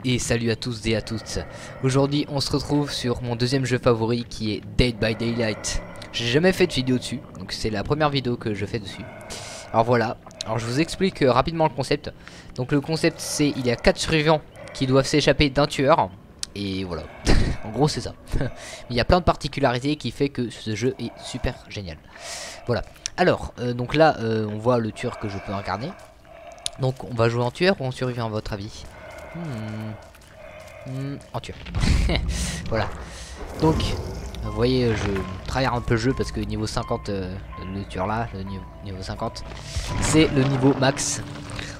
Et salut à tous et à toutes. Aujourd'hui on se retrouve sur mon deuxième jeu favori qui est Dead by Daylight. J'ai jamais fait de vidéo dessus, donc c'est la première vidéo que je fais dessus. Alors voilà, alors je vous explique rapidement le concept. Donc le concept c'est il y a 4 survivants qui doivent s'échapper d'un tueur. Et voilà, en gros c'est ça. Il y a plein de particularités qui fait que ce jeu est super génial. Voilà, alors donc là on voit le tueur que je peux incarner. Donc on va jouer en tueur ou en survivant à votre avis? En tueur. Voilà. Donc vous voyez je travaille un peu le jeu parce que niveau 50 le tueur là, le niveau 50 c'est le niveau max.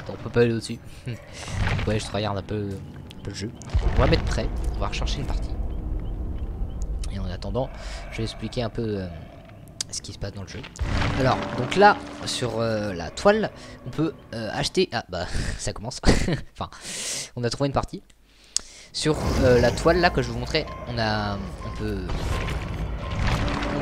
On peut pas aller au-dessus. Ouais, je travaille un peu le jeu. On va mettre prêt, on va rechercher une partie. Et en attendant, je vais expliquer un peu ce qui se passe dans le jeu. Alors, donc là, sur la toile, on peut acheter... Ah, bah, ça commence. Enfin, on a trouvé une partie. Sur la toile, là, que je vous montrais, on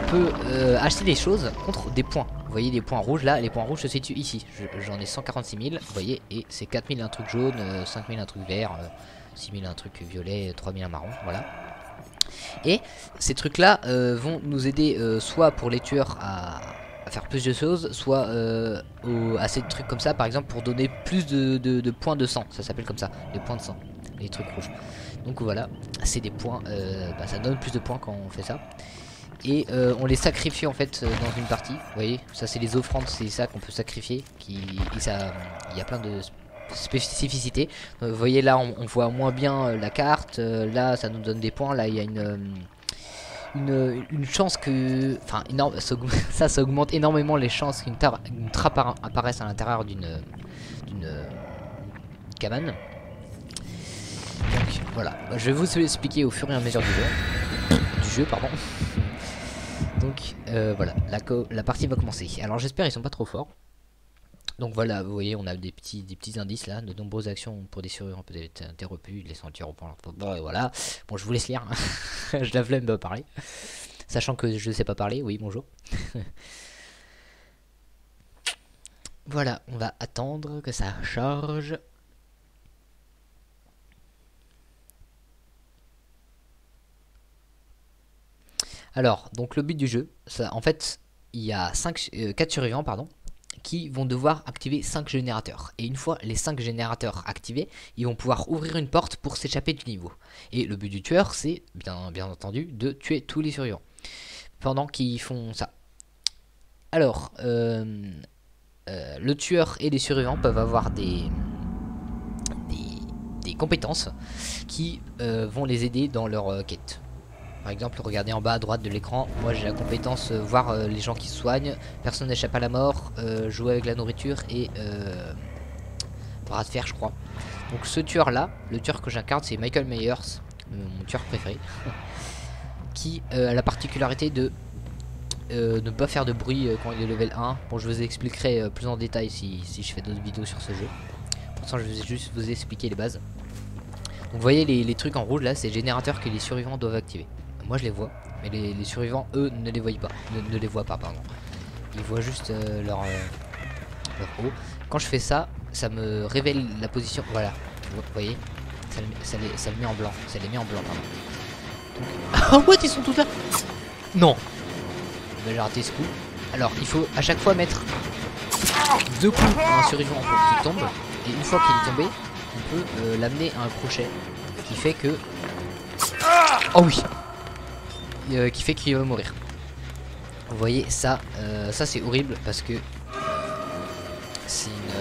peut acheter des choses contre des points. Vous voyez les points rouges, là, les points rouges se situent ici. J'en ai 146 000, vous voyez, et c'est 4 000 un truc jaune, 5 000 un truc vert, 6 000 un truc violet, 3 000 un marron, voilà. Et ces trucs là vont nous aider soit pour les tueurs à faire plus de choses, soit à ces trucs comme ça par exemple pour donner plus de points de sang, ça s'appelle comme ça, les points de sang, les trucs rouges. Donc voilà, c'est des points, ça donne plus de points quand on fait ça. Et on les sacrifie en fait dans une partie, vous voyez, ça c'est les offrandes, c'est ça qu'on peut sacrifier, il y a plein de spécificité. Vous voyez là on voit moins bien la carte, là ça nous donne des points, là il y a une chance que, enfin énorme, ça augmente énormément les chances qu'une trappe apparaisse à l'intérieur d'une cabane. Donc voilà, je vais vous expliquer au fur et à mesure du jeu pardon. Donc voilà, la partie va commencer. Alors j'espère ils sont pas trop forts. Donc voilà, vous voyez, on a des petits indices là, de nombreuses actions pour des survivants peuvent être interrompues, les sentiers reprendre. Bon, voilà. Bon, je vous laisse lire. Je la flemme de parler, sachant que je ne sais pas parler. Oui, bonjour. Voilà, on va attendre que ça charge. Alors, donc le but du jeu, ça, en fait, il y a 4 survivants, pardon, qui vont devoir activer 5 générateurs. Et une fois les 5 générateurs activés, ils vont pouvoir ouvrir une porte pour s'échapper du niveau. Et le but du tueur, c'est bien entendu de tuer tous les survivants pendant qu'ils font ça. Alors, le tueur et les survivants peuvent avoir des compétences qui vont les aider dans leur quête. Par exemple, regardez en bas à droite de l'écran, moi j'ai la compétence voir les gens qui se soignent, personne n'échappe à la mort, jouer avec la nourriture et bras de fer je crois. Donc ce tueur là, le tueur que j'incarne c'est Michael Myers, mon tueur préféré, qui a la particularité de ne pas faire de bruit quand il est level 1. Bon, je vous expliquerai plus en détail si je fais d'autres vidéos sur ce jeu. Pour l'instant je vais juste vous expliquer les bases. Donc vous voyez les trucs en rouge là, c'est les générateurs que les survivants doivent activer. Moi je les vois, mais les survivants eux ne les voient pas, ne les voient pas pardon. Ils voient juste leur haut. Quand je fais ça, ça me révèle la position. Voilà, vous voyez, ça le met en blanc, ça les met en blanc pardon. Donc... Oh what, ils sont tous là. Non, j'ai raté ce coup. Alors il faut à chaque fois mettre 2 coups à un survivant pour qu'il tombe. Et une fois qu'il est tombé, on peut l'amener à un crochet qui fait que... Oh oui, qui fait qu'il va mourir. Vous voyez ça, ça c'est horrible parce que c'est une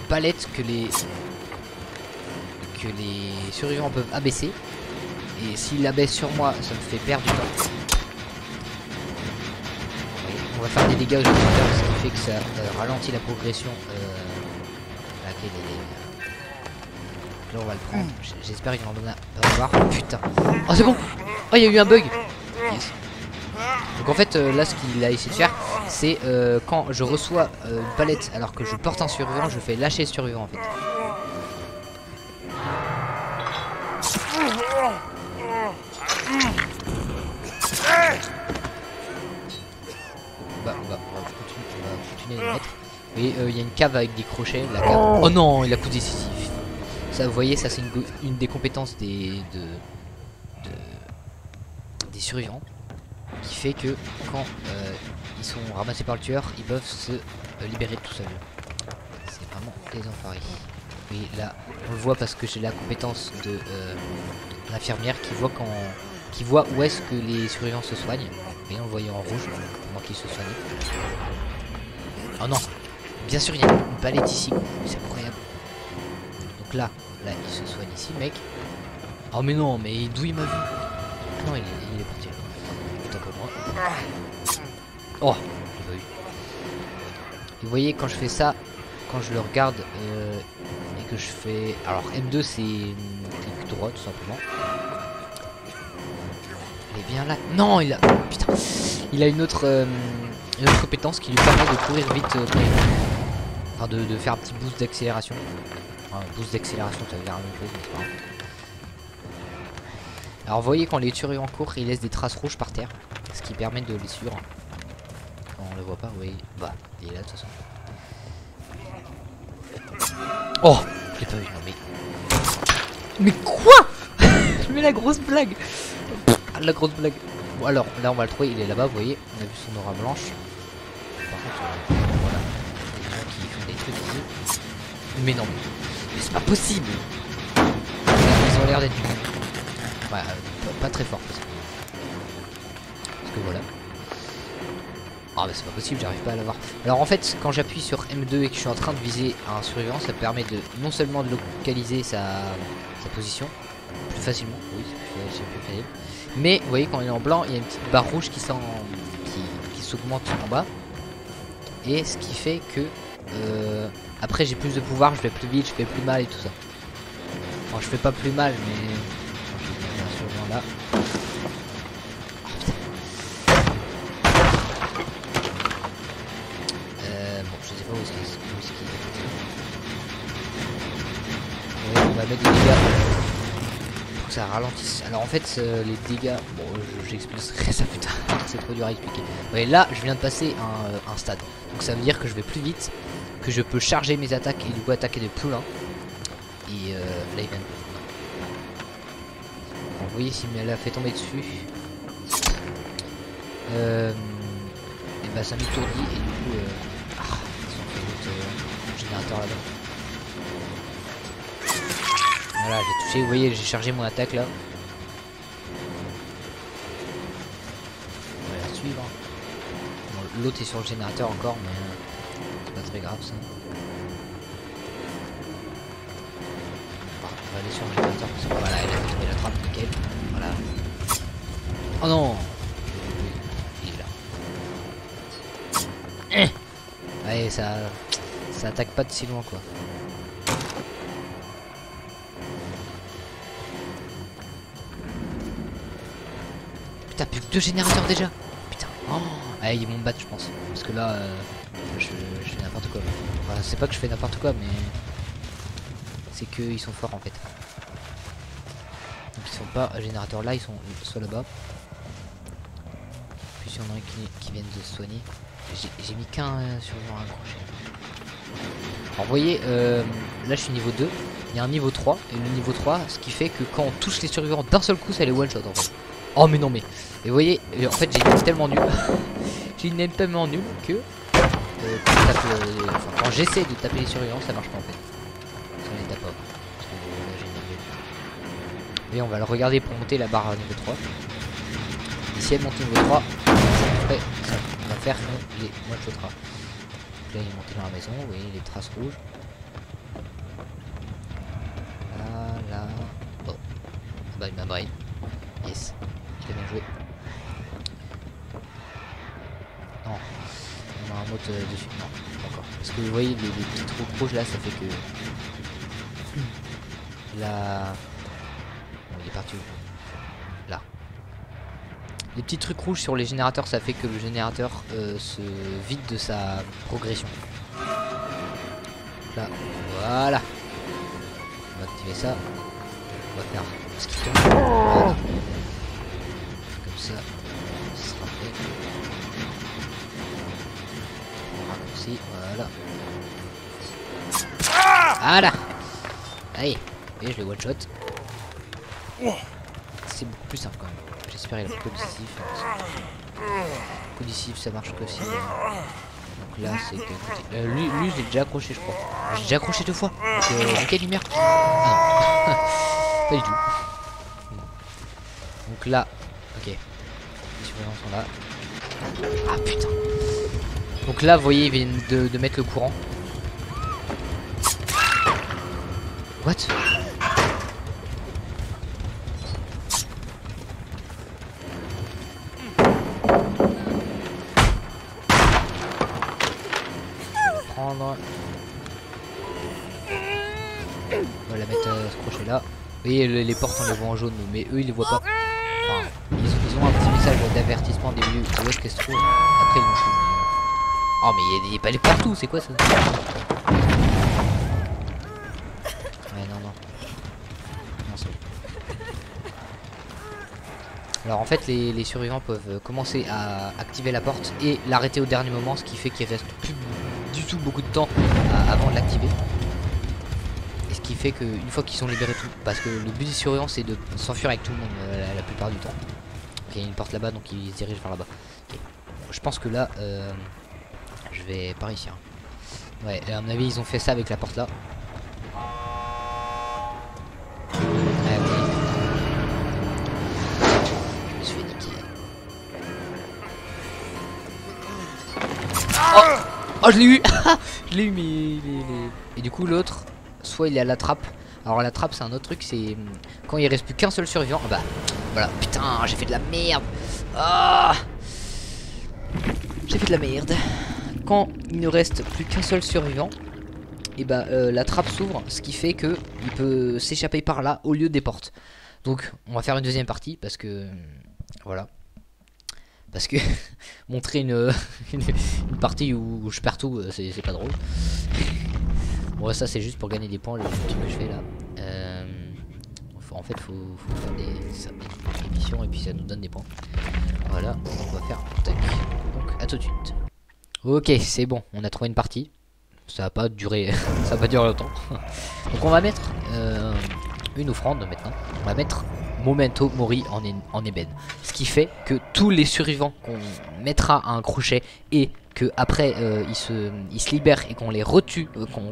palette que les survivants peuvent abaisser. Et s'ils l'abaissent sur moi, ça me fait perdre du temps. On va faire des dégâts aux générateurs, ce qui fait que ça ralentit la progression. Là on va le prendre, j'espère qu'il en donne à voir. Putain, oh c'est bon. Oh il y a eu un bug. Yes. Donc en fait là ce qu'il a essayé de faire c'est quand je reçois une palette alors que je porte un survivant, je fais lâcher le survivant en fait. Bah, on va continuer à le mettre. Et il y a une cave avec des crochets, la cave. Oh non, il a coup décisif. ça, vous voyez, ça c'est une des compétences des survivants, qui fait que quand ils sont ramassés par le tueur, ils peuvent se libérer tout seuls. C'est vraiment des enfoirés. Oui, là, on le voit parce que j'ai la compétence de l'infirmière qui voit où est-ce que les survivants se soignent. Et on le voyait en rouge pendant qu'ils se soignaient. Oh non, bien sûr il y a une palette ici, c'est incroyable. Donc là, il se soigne ici, mec. Oh mais non, mais d'où il m'a vu? Ah non, il est parti. Autant pour moi. Oh, j'ai pas vu. Et vous voyez, quand je fais ça, quand je le regarde et que je fais... Alors M2 c'est clic droit tout simplement. Il est bien là. Non, il a... Putain. Il a une autre compétence qui lui permet de courir vite. Enfin de faire un petit boost d'accélération. Enfin, boost d'accélération, ça veut dire la même chose, mais c'est pas grave. Alors vous voyez, quand les survivants courent, ils laissent des traces rouges par terre. Ce qui permet de les suivre. On le voit pas, oui. Bah, il est là de toute façon. Oh, je l'ai pas vu, non mais... Mais quoi? Je mets la grosse blague. La grosse blague. Bon alors, là on va le trouver, il est là-bas, vous voyez. On a vu son aura blanche. Par contre, voilà. Il y a des gens qui font des trucs ici. Mais non, mais c'est pas possible. Ils ont l'air d'être... Ouais, pas très fort. Parce que voilà. Ah bah c'est pas possible, j'arrive pas à l'avoir. Alors en fait, quand j'appuie sur M2 et que je suis en train de viser un survivant, ça permet de non seulement de localiser sa position plus facilement, oui c'est plus facile, mais vous voyez quand il est en blanc, il y a une petite barre rouge qui s'augmente en bas, et ce qui fait que après j'ai plus de pouvoir, je vais plus vite, je fais plus mal et tout ça. Enfin je fais pas plus mal, mais j'ai un survivant là. On va mettre des dégâts pour que ça ralentisse. Alors en fait les dégâts, bon j'expliquerai ça plus tard, c'est trop dur à expliquer. Ouais, là je viens de passer un stade, donc ça veut dire que je vais plus vite, que je peux charger mes attaques et du coup attaquer de plus loin. Et là il vient de... Bon, vous voyez s'il me l'a fait tomber dessus, et bah ça m'étourdit et du coup ils ont fait l'autre générateur là-bas. Voilà, j'ai touché, vous voyez, j'ai chargé mon attaque là. On va la suivre. Bon, l'autre est sur le générateur encore, mais c'est pas très grave ça. Bon, on va aller sur le générateur parce que voilà, elle a fait tomber la trappe, nickel. Voilà. Oh non! Il est là. Ouais, ça attaque pas de si loin quoi. Putain, plus que 2 générateurs déjà. Putain. Oh. Allez, ils vont me battre je pense. Parce que là, je fais n'importe quoi. Enfin, c'est pas que je fais n'importe quoi, mais c'est qu'ils sont forts en fait. Donc ils sont pas générateurs là, ils sont soit là-bas. Puis il y en a qui viennent de se soigner. J'ai mis qu'un survivant à accrocher. Alors vous voyez, là je suis niveau 2. Il y a un niveau 3. Et le niveau 3, ce qui fait que quand on touche les survivants d'un seul coup, ça les one shot en fait. Oh mais non mais. Et vous voyez, en fait j'ai une aime tellement nulle. J'ai une aime tellement nulle que quand j'essaie de taper les survivants, ça marche pas en fait. Ça les tape pas. Parce que là j'ai une aime. Et on va le regarder pour monter la barre niveau 3. Et si elle monte niveau 3, après ça va faire qu'on les one shotera. Là il est monté dans la maison, vous voyez les traces rouges. Là. Oh. Bah il m'a brain. Yes. Je l'ai bien joué. Non. On a un mode dessus. Non, pas encore. Parce que vous voyez les petits trous rouges là, ça fait que... Là... Bon, il est parti où? Là. Les petits trucs rouges sur les générateurs, ça fait que le générateur se vide de sa progression. Là, voilà. On va activer ça. On va faire ce qui tombe. Voilà. Comme ça, ce sera fait. On raccourcit, voilà. Voilà. Allez, Et je les one shot. C'est beaucoup plus simple quand même. J'espère qu'il a peu décisif. Coup décisif ça marche que si. Donc là c'est lui je l'ai déjà accroché je crois. J'ai déjà accroché 2 fois. Donc quelle lumière. Ah non. Pas du tout. Donc là, ok. Les surveillants sont là. Ah putain. Donc là vous voyez ils viennent de mettre le courant. What? Prendre. On va la mettre à ce crochet là. Vous voyez les portes on les voit en jaune mais eux ils les voient pas. Enfin, ils ont un petit message d'avertissement des lieux où est-ce qu'elle se trouve. Après ils l'ont plus. Oh mais il y a des palais partout, c'est quoi ça? Ouais non. Non c'est bon. Alors en fait les survivants peuvent commencer à activer la porte et l'arrêter au dernier moment, ce qui fait qu'il reste plus du tout beaucoup de temps avant de l'activer. Et ce qui fait qu'une fois qu'ils sont libérés tout, parce que le but des surveillants c'est de s'enfuir avec tout le monde la plupart du temps. Ok, il y a une porte là-bas donc ils se dirigent vers là-bas. Okay. Je pense que là je vais par ici. Hein. Ouais, à mon avis ils ont fait ça avec la porte là. Oh je l'ai eu. Je l'ai eu mais et du coup l'autre soit il est à la trappe. Alors la trappe c'est un autre truc, c'est quand il reste plus qu'un seul survivant. Ah bah voilà, putain j'ai fait de la merde. Ah j'ai fait de la merde. Quand il ne reste plus qu'un seul survivant, et bah la trappe s'ouvre, ce qui fait que il peut s'échapper par là au lieu des portes. Donc on va faire une deuxième partie parce que voilà. Parce que montrer une partie où je perds tout, c'est pas drôle. Bon ça c'est juste pour gagner des points le truc que je fais là. En fait faut faire des missions et puis ça nous donne des points. Voilà, on va faire tac. Donc à tout de suite. Ok c'est bon, on a trouvé une partie. Ça va pas durer ça va pas durer longtemps. Donc on va mettre une offrande maintenant. On va mettre Memento Mori en ébène. Ce qui fait que tous les survivants qu'on mettra à un crochet et que après ils se libèrent et qu'on les retue,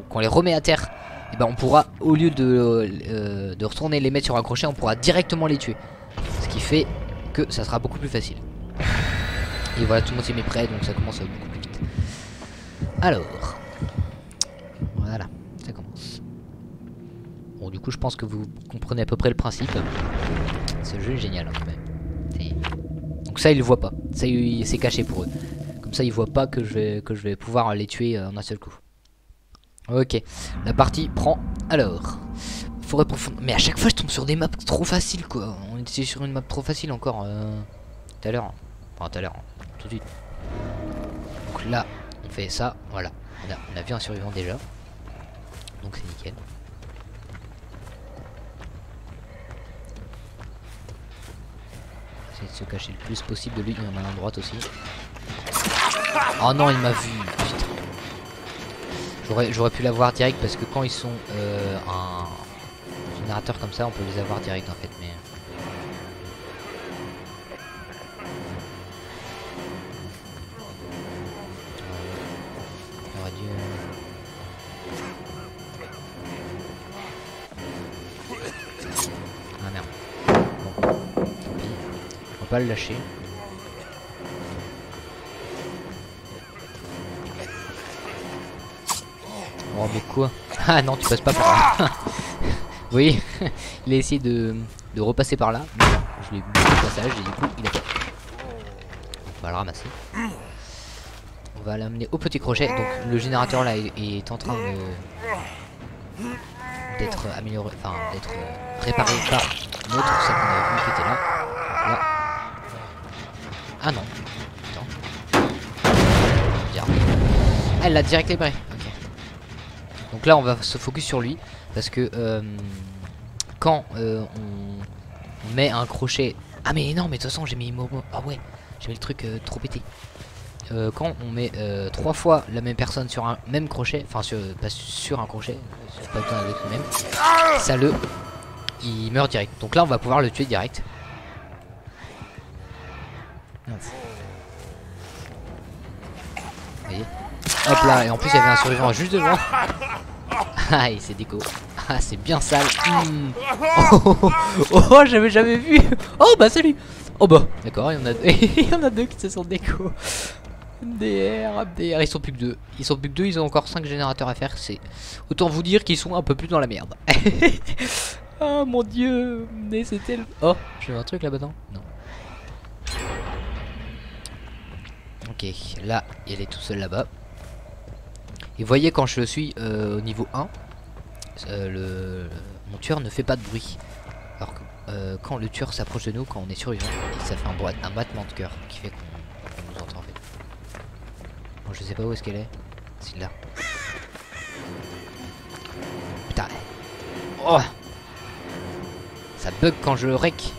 qu'on les remet à terre, et ben on pourra, au lieu de retourner les mettre sur un crochet, on pourra directement les tuer. Ce qui fait que ça sera beaucoup plus facile. Et voilà, tout le monde s'est mis prêt, donc ça commence beaucoup plus vite. Alors, voilà, ça commence. Bon, du coup, je pense que vous comprenez à peu près le principe. Ce jeu est génial, hein, quand même. Donc ça, ils le voient pas. Ça, c'est caché pour eux. Comme ça, ils voient pas que je vais pouvoir les tuer en un seul coup. Ok, la partie prend. Alors, forêt profonde. Mais à chaque fois, je tombe sur des maps trop faciles, quoi. On était sur une map trop facile encore tout à l'heure. Enfin, tout à l'heure, tout de suite. Donc là, on fait ça. Voilà, on a vu un survivant déjà. Donc c'est nickel. Essayer de se cacher le plus possible de lui. Il y en a un à droite aussi. Oh non, il m'a vu. J'aurais pu l'avoir direct parce que quand ils sont un générateur comme ça, on peut les avoir direct en fait. Mais on aurait dû. Ah merde. Bon, tant pis. On va pas le lâcher. Oh mais quoi? Ah non, tu passes pas par là. Vous voyez, il a essayé de repasser par là, mais non, je lui ai mis le passage et du coup il a pas. On va le ramasser. On va l'amener au petit crochet. Donc le générateur là est en train d'être amélioré, enfin d'être réparé par l'autre, celle qu'on a vu qui était là. Donc là. Ah non. Attends. Bien. Ah, elle l'a direct libéré. Donc là on va se focus sur lui parce que quand on met un crochet. Ah mais non mais de toute façon j'ai mis ah ouais, j'ai mis le truc trop pété. quand on met 3 fois la même personne sur un même crochet, enfin pas sur un crochet, pas besoin avec le même, ça il meurt direct. Donc là on va pouvoir le tuer direct. Vous voyez, hop là, et en plus il y avait un survivant juste devant. Ah, et c'est déco. Ah, c'est bien sale. Oh, j'avais jamais vu. Oh bah salut. Oh bah d'accord, il y en a deux. Il y en a deux qui se sont déco. MDR, MDR, ils sont plus que deux. Ils sont plus que deux, ils ont encore 5 générateurs à faire. C'est autant vous dire qu'ils sont un peu plus dans la merde. Oh mon dieu, mais c'était le... Oh, j'ai un truc là-bas, non? Ok, là, il est tout seul là-bas. Et voyez quand je suis au niveau 1, mon tueur ne fait pas de bruit. Alors que quand le tueur s'approche de nous, quand on est survivant, ça fait un battement de cœur qui fait qu'on nous entend en fait. Bon, je sais pas où est-ce qu'elle est. C'est là. Putain. Oh, ça bug quand je rec.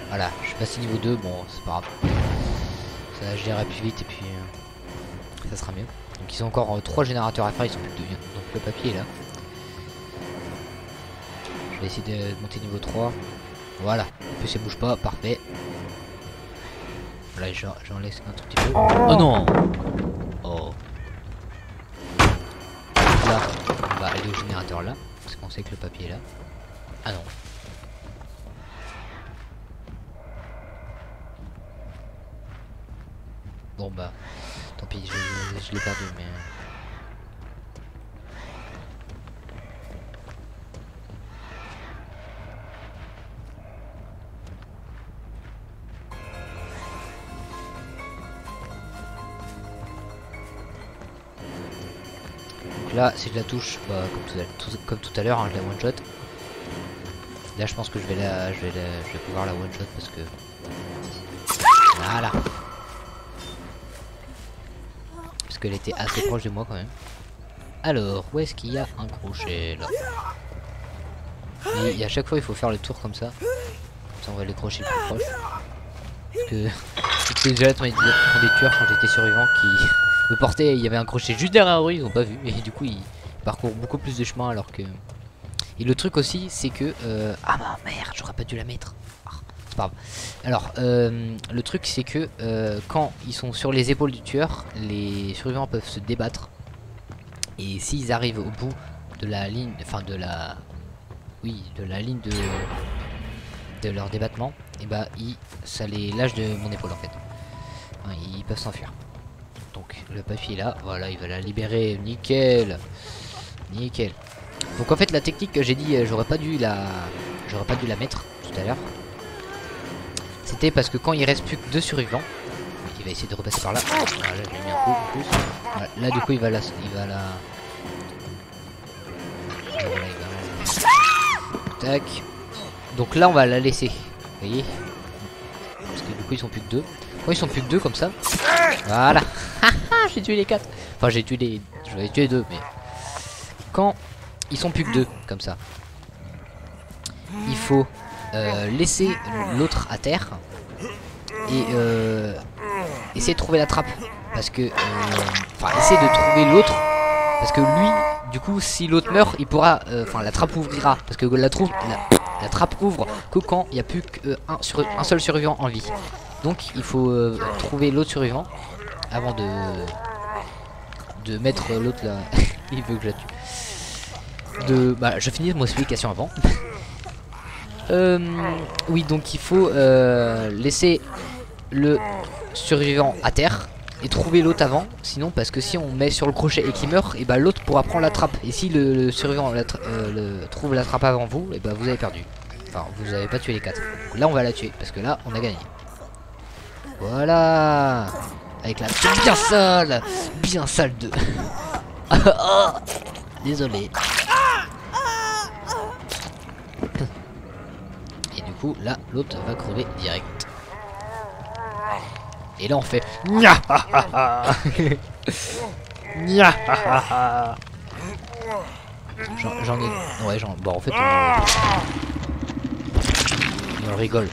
Voilà, je suis passé niveau 2, bon c'est pas grave. Ça gérerai plus vite et puis ça sera mieux. Donc ils ont encore 3 générateurs à faire, ils sont plus que 2. Donc le papier est là. Je vais essayer de monter niveau 3. Voilà, en plus ça bouge pas, parfait. Là j'en laisse un tout petit peu. Oh non. Oh. Là, on va aller au générateur là, parce qu'on sait que le papier est là. Ah non. Bon bah, tant pis, je l'ai perdu, mais... Donc là, si je la touche, bah, comme tout à l'heure, hein, je la one shot. Là, je pense que je vais pouvoir la one shot parce que... Voilà. Parce qu'elle était assez proche de moi quand même. Alors, où est-ce qu'il y a un crochet là? Et à chaque fois il faut faire le tour comme ça. Comme ça on va les crochets le plus proche. Parce que c'était déjà des tueurs quand j'étais survivant qui me portaient, il y avait un crochet juste derrière eux, ils ont pas vu. Et du coup ils parcourent beaucoup plus de chemin alors que... Et le truc aussi c'est que... Ah bah merde, j'aurais pas dû la mettre. C'est pas grave. Alors, le truc c'est que quand ils sont sur les épaules du tueur, les survivants peuvent se débattre. Et s'ils arrivent au bout de la ligne, enfin de la... Oui, de la ligne de leur débattement, et bah ça les lâche de mon épaule en fait. Enfin, ils peuvent s'enfuir. Donc le papier est là, voilà, il va la libérer, nickel. Nickel. Donc en fait la technique que j'ai dit, j'aurais pas dû la mettre tout à l'heure. C'était parce que quand il reste plus que 2 survivants, il va essayer de repasser par là. Voilà, j'ai mis un coup en plus. Voilà, là du coup il va la... Voilà, tac. Donc là on va la laisser. Vous voyez? Parce que du coup ils sont plus que 2. Quand ils sont plus que 2 comme ça. Voilà. J'ai tué les 4. Enfin j'ai tué les... J'avais tué 2 mais... Quand ils sont plus que 2 comme ça, il faut laisser l'autre à terre. Et essayer de trouver la trappe. Parce que... Enfin essayer de trouver l'autre. Parce que lui, du coup, si l'autre meurt, il pourra... Enfin, la trappe ouvrira. Parce que la trappe ouvre que quand il n'y a plus qu'un seul survivant en vie. Donc, il faut trouver l'autre survivant avant de mettre l'autre là. Il veut que je la tue. Bah, je finis mon explication avant. Oui, donc il faut laisser le survivant à terre. Et trouver l'autre avant, sinon parce que si on met sur le crochet et qu'il meurt, et bah l'autre pourra prendre la trappe. Et si le survivant trouve la trappe avant vous, et bah vous avez perdu. Enfin, vous avez pas tué les 4. Donc là on va la tuer, parce que là on a gagné. Voilà. Avec la bien sale de... Oh, désolé. Et du coup là l'autre va crever direct. Et là on fait j'en ai... Ouais, bon en fait on rigole.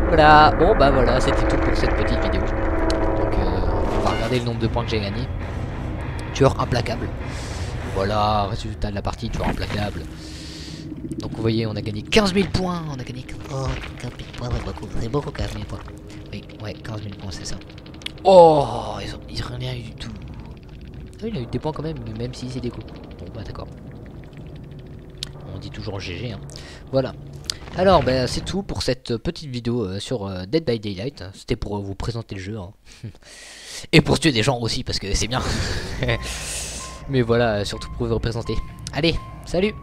Voilà, bon bah voilà, c'était tout pour cette petite vidéo. Donc on va regarder le nombre de points que j'ai gagné. Tueur implacable. Voilà, résultat de la partie, tueur implacable. Donc vous voyez, on a gagné 15 000 points. On a gagné 15 000 points, c'est beaucoup 15 000 points. Oui, ouais, 15 000 points, c'est ça. Oh, ils ont rien eu du tout. Ah, il a eu des points quand même, même si c'est des coups. Bon bah d'accord. On dit toujours GG, hein. Voilà. Alors, bah, c'est tout pour cette petite vidéo sur Dead by Daylight. C'était pour vous présenter le jeu. Hein. Et pour tuer des gens aussi, parce que c'est bien. Mais voilà, surtout pour vous représenter. Allez, salut!